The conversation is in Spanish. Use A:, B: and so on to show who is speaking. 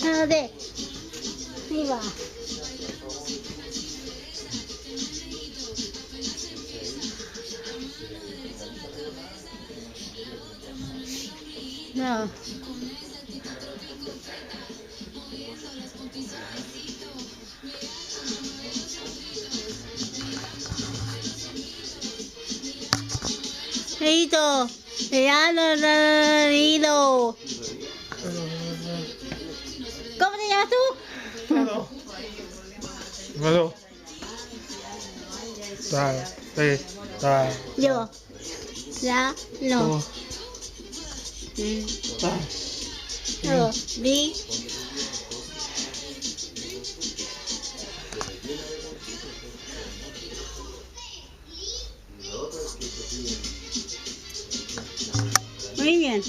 A: A ver, ahí va. No. Listo. Ya lo leído. ¿Cómo te llamas tú?
B: Bueno.
A: Yo. Ya no. Vi. Muy bien.